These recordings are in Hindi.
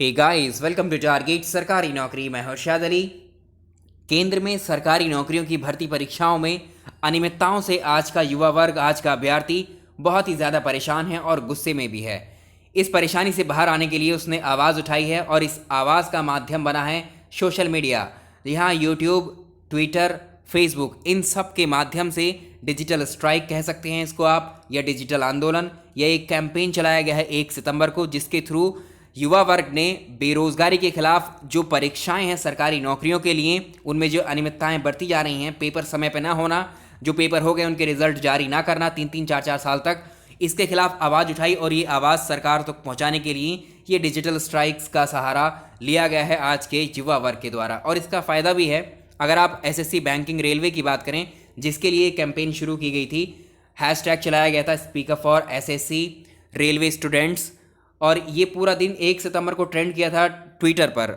Hey guys, welcome to target Sarkari Naukri. मैं हर्षद अली। केंद्र में सरकारी नौकरियों की भर्ती परीक्षाओं में अनियमितताओं से आज का युवा वर्ग, आज का अभ्यर्थी बहुत ही ज़्यादा परेशान है और गुस्से में भी है। इस परेशानी से बाहर आने के लिए उसने आवाज़ उठाई है और इस आवाज़ का माध्यम बना है सोशल मीडिया। यहाँ यूट्यूब, ट्विटर, फेसबुक, इन सब के माध्यम से डिजिटल स्ट्राइक कह सकते हैं इसको आप, या डिजिटल आंदोलन, या एक कैंपेन चलाया गया है 1 सितंबर को, जिसके थ्रू युवा वर्ग ने बेरोजगारी के खिलाफ जो परीक्षाएं हैं सरकारी नौकरियों के लिए, उनमें जो अनियमितताएं बरती जा रही हैं, पेपर समय पर ना होना, जो पेपर हो गए उनके रिजल्ट जारी ना करना 3-3, 4-4 साल तक, इसके खिलाफ आवाज़ उठाई और ये आवाज़ सरकार तक पहुंचाने के लिए ये डिजिटल स्ट्राइक्स का सहारा लिया गया है आज के युवा वर्ग के द्वारा। और इसका फ़ायदा भी है। अगर आप एसएससी, बैंकिंग, रेलवे की बात करें, जिसके लिए कैंपेन शुरू की गई थी, हैशटैग चलाया गया था speak up for SSC railway students, और ये पूरा दिन 1 सितंबर को ट्रेंड किया था ट्विटर पर।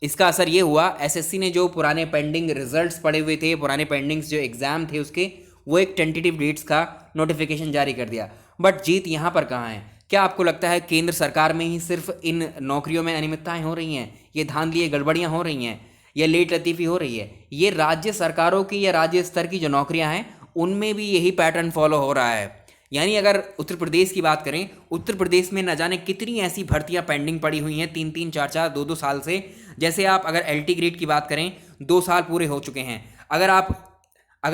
इसका असर ये हुआ, एसएससी ने जो पुराने पेंडिंग रिजल्ट्स पड़े हुए थे, पुराने पेंडिंग्स जो एग्ज़ाम थे उसके, वो एक टेंटेटिव डेट्स का नोटिफिकेशन जारी कर दिया। बट जीत यहाँ पर कहाँ है? क्या आपको लगता है केंद्र सरकार में ही सिर्फ इन नौकरियों में अनियमितताएं हो रही हैं, ये धांधली गड़बड़ियाँ हो रही हैं, या लेट लतीफ़ी हो रही है? ये राज्य सरकारों की या राज्य स्तर की जो नौकरियाँ हैं उनमें भी यही पैटर्न फॉलो हो रहा है। यानी अगर उत्तर प्रदेश की बात करें, उत्तर प्रदेश में न जाने कितनी ऐसी भर्तियां पेंडिंग पड़ी हुई हैं 3-3, 4-4, 2-2 साल से। जैसे आप अगर एलटी ग्रेड की बात करें, 2 साल पूरे हो चुके हैं। अगर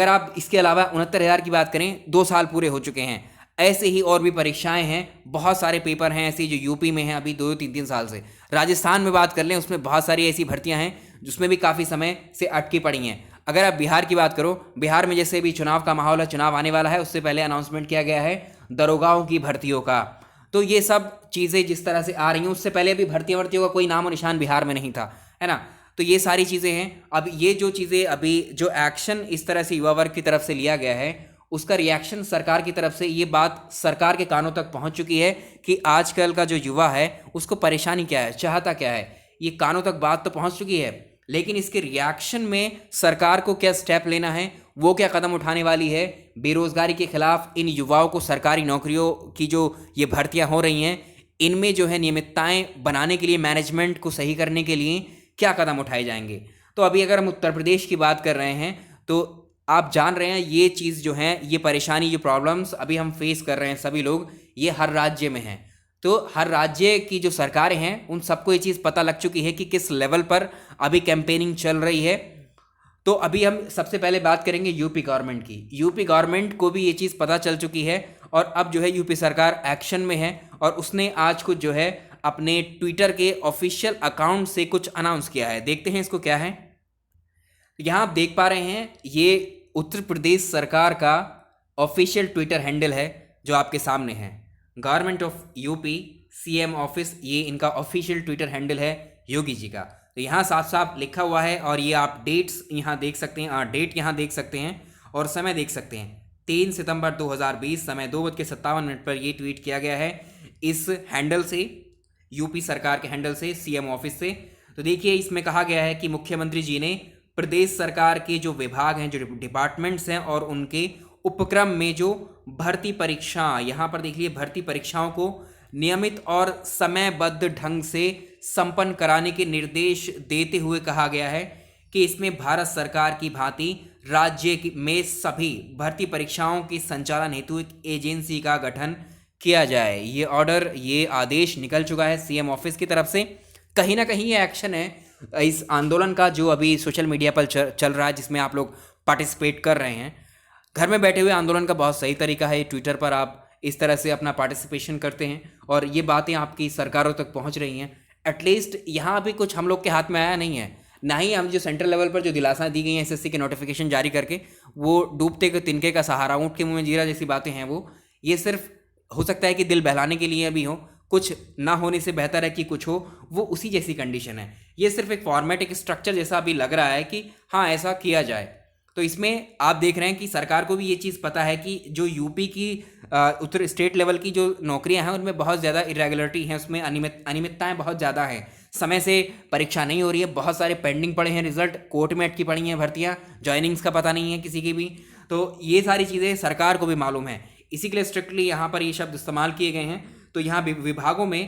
आप इसके अलावा 69,000 की बात करें, 2 साल पूरे हो चुके हैं। ऐसे ही और भी परीक्षाएं हैं, बहुत सारे पेपर हैं ऐसे जो यूपी में हैं अभी 2-3 साल से। राजस्थान में बात कर लें, उसमें बहुत सारी ऐसी भर्तियां हैं जिसमें भी काफ़ी समय से अटकी पड़ी हैं। अगर आप बिहार की बात करो, बिहार में जैसे भी चुनाव का माहौल है, चुनाव आने वाला है, उससे पहले अनाउंसमेंट किया गया है दरोगाओं की भर्तियों का। तो ये सब चीज़ें जिस तरह से आ रही हैं, उससे पहले भी भर्तियों का कोई नामो निशान बिहार में नहीं था, है ना? तो ये सारी चीज़ें हैं। अब ये जो चीज़ें, अभी जो एक्शन इस तरह से युवा वर्ग की तरफ से लिया गया है, उसका रिएक्शन सरकार की तरफ से, ये बात सरकार के कानों तक पहुंच चुकी है कि आजकल का जो युवा है उसको परेशानी क्या है, चाहता क्या है। ये कानों तक बात तो पहुंच चुकी है, लेकिन इसके रिएक्शन में सरकार को क्या स्टेप लेना है, वो क्या कदम उठाने वाली है बेरोजगारी के खिलाफ, इन युवाओं को सरकारी नौकरियों की जो ये भर्तियां हो रही हैं, इनमें जो है नियमितताएं बनाने के लिए, मैनेजमेंट को सही करने के लिए क्या कदम उठाए जाएंगे। तो अभी अगर हम उत्तर प्रदेश की बात कर रहे हैं, तो आप जान रहे हैं ये चीज़ जो है, ये परेशानी, जो प्रॉब्लम्स अभी हम फेस कर रहे हैं सभी लोग, ये हर राज्य में हैं। तो हर राज्य की जो सरकारें हैं उन सबको ये चीज़ पता लग चुकी है कि किस लेवल पर अभी कैंपेनिंग चल रही है। तो अभी हम सबसे पहले बात करेंगे यूपी गवर्नमेंट की। यूपी गवर्नमेंट को भी ये चीज़ पता चल चुकी है और अब जो है यूपी सरकार एक्शन में है, और उसने आज कुछ जो है अपने ट्विटर के ऑफिशियल अकाउंट से कुछ अनाउंस किया है। देखते हैं इसको क्या है। तो यहाँ आप देख पा रहे हैं, ये उत्तर प्रदेश सरकार का ऑफिशियल ट्विटर हैंडल है जो आपके सामने है। Government of UP CM office, ये इनका ऑफिशियल ट्विटर हैंडल है योगी जी का। तो यहाँ साफ साफ लिखा हुआ है, और ये आप डेट्स यहाँ देख सकते हैं, डेट यहाँ देख सकते हैं और समय देख सकते हैं। 3 सितंबर 2020 समय 2:57 पर ये ट्वीट किया गया है इस हैंडल से, यूपी सरकार के हैंडल से, सीएम ऑफिस से। तो देखिए, इसमें कहा गया है कि मुख्यमंत्री जी ने प्रदेश सरकार के जो विभाग हैं, जो डिपार्टमेंट्स हैं, और उनके उपक्रम में जो भर्ती परीक्षा, यहाँ पर देखिए, भर्ती परीक्षाओं को नियमित और समयबद्ध ढंग से संपन्न कराने के निर्देश देते हुए कहा गया है कि इसमें भारत सरकार की भांति राज्य में सभी भर्ती परीक्षाओं के संचालन हेतु एक एजेंसी का गठन किया जाए। ये ऑर्डर, ये आदेश निकल चुका है सीएम ऑफिस की तरफ से। कहीं ना कहीं ये एक्शन है इस आंदोलन का जो अभी सोशल मीडिया पर चल रहा है, जिसमें आप लोग पार्टिसिपेट कर रहे हैं। घर में बैठे हुए आंदोलन का बहुत सही तरीका है, ट्विटर पर आप इस तरह से अपना पार्टिसिपेशन करते हैं और ये बातें आपकी सरकारों तक पहुंच रही हैं। एटलीस्ट यहाँ अभी कुछ हम लोग के हाथ में आया नहीं है, ना ही हम जो सेंट्रल लेवल पर जो दिलासा दी गई हैं एसएससी के नोटिफिकेशन जारी करके, वो डूबते के तिनके का सहारा, ऊँट के मुंह में जीरा जैसी बातें हैं वो। ये सिर्फ हो सकता है कि दिल बहलाने के लिए भी हो, कुछ ना होने से बेहतर है कि कुछ हो, वो उसी जैसी कंडीशन है। ये सिर्फ एक फॉर्मेट, एक स्ट्रक्चर जैसा अभी लग रहा है कि हाँ ऐसा किया जाए। तो इसमें आप देख रहे हैं कि सरकार को भी ये चीज़ पता है कि जो यूपी की उत्तर स्टेट लेवल की जो नौकरियां हैं उनमें बहुत ज़्यादा इरेगुलरिटी हैं, उसमें अनियमितताएं बहुत ज़्यादा हैं। समय से परीक्षा नहीं हो रही है, बहुत सारे पेंडिंग पड़े हैं, रिजल्ट कोर्ट में अटकी पड़ी हैं, भर्तियां, ज्वाइनिंग्स का पता नहीं है किसी की भी। तो ये सारी चीज़ें सरकार को भी मालूम है, इसी के लिए स्ट्रिक्टली यहाँ पर ये शब्द इस्तेमाल किए गए हैं। तो यहाँ विभागों में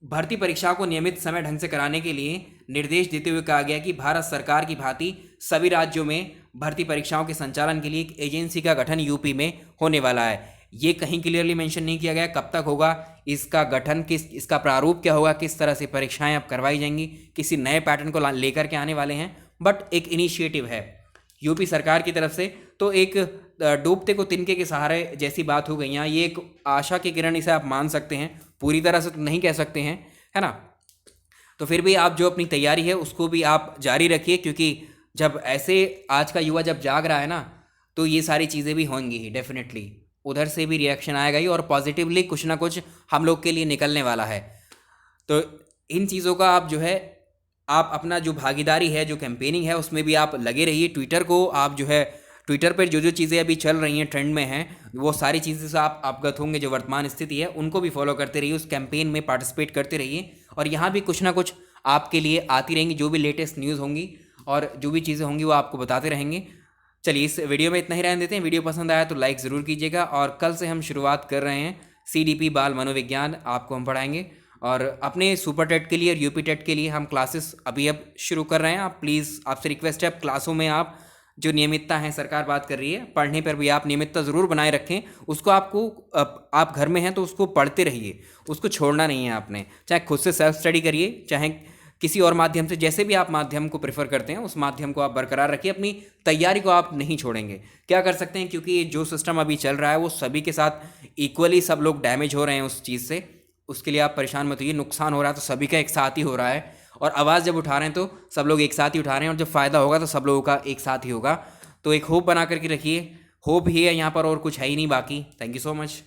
भर्ती परीक्षाओं को नियमित समय ढंग से कराने के लिए निर्देश देते हुए कहा गया कि भारत सरकार की भांति सभी राज्यों में भर्ती परीक्षाओं के संचालन के लिए एक एजेंसी का गठन यूपी में होने वाला है। ये कहीं क्लियरली मेंशन नहीं किया गया कब तक होगा इसका गठन, इसका प्रारूप क्या होगा, किस तरह से परीक्षाएं अब करवाई जाएंगी, किसी नए पैटर्न को लेकर के आने वाले हैं। बट एक इनिशिएटिव है यूपी सरकार की तरफ से, तो एक डूबते को तिनके के सहारे जैसी बात हो गई यहाँ। ये एक आशा की किरण इसे आप मान सकते हैं, पूरी तरह से तो नहीं कह सकते हैं, है ना। तो फिर भी आप जो अपनी तैयारी है उसको भी आप जारी रखिए, क्योंकि जब ऐसे आज का युवा जब जाग रहा है ना, तो ये सारी चीज़ें भी होंगी ही डेफिनेटली। उधर से भी रिएक्शन आएगा ही और पॉजिटिवली कुछ ना कुछ हम लोग के लिए निकलने वाला है। तो इन चीज़ों का आप जो है आप अपना जो भागीदारी है, जो कैंपेनिंग है, उसमें भी आप लगे रहिए। ट्विटर को आप जो है ट्विटर पर जो चीज़ें अभी चल रही हैं, ट्रेंड में हैं, वो सारी चीज़ें से आप अवगत होंगे। जो वर्तमान स्थिति है उनको भी फॉलो करते रहिए, उस कैंपेन में पार्टिसिपेट करते रहिए और यहाँ भी कुछ ना कुछ आपके लिए आती रहेंगी। जो भी लेटेस्ट न्यूज़ होंगी और जो भी चीज़ें होंगी वो आपको बताते रहेंगे। चलिए इस वीडियो में इतना ही रहने देते हैं। वीडियो पसंद आया तो लाइक ज़रूर कीजिएगा। और कल से हम शुरुआत कर रहे हैं CDP बाल मनोविज्ञान, आपको हम पढ़ाएंगे। और अपने सुपर टेट के लिए और यूपी टेट के लिए हम क्लासेस अब शुरू कर रहे हैं। आप प्लीज़, आपसे रिक्वेस्ट है, क्लासों में आप जो नियमितता है, सरकार बात कर रही है, पढ़ने पर भी आप नियमितता ज़रूर बनाए रखें। उसको आप घर में हैं तो उसको पढ़ते रहिए, उसको छोड़ना नहीं है आपने। चाहे खुद से सेल्फ स्टडी करिए, चाहे किसी और माध्यम से, जैसे भी आप माध्यम को प्रेफर करते हैं उस माध्यम को आप बरकरार रखिए। अपनी तैयारी को आप नहीं छोड़ेंगे। क्या कर सकते हैं, क्योंकि जो सिस्टम अभी चल रहा है वो सभी के साथ इक्वली सब लोग डैमेज हो रहे हैं उस चीज़ से। उसके लिए आप परेशान मत होइए। नुकसान हो रहा है तो सभी का एक साथ ही हो रहा है, और आवाज़ जब उठा रहे हैं तो सब लोग एक साथ ही उठा रहे हैं, और जब फ़ायदा होगा तो सब लोगों का एक साथ ही होगा। तो एक होप बना करके रखिए। होप ही है यहाँ पर, और कुछ है ही नहीं बाकी। Thank you so much.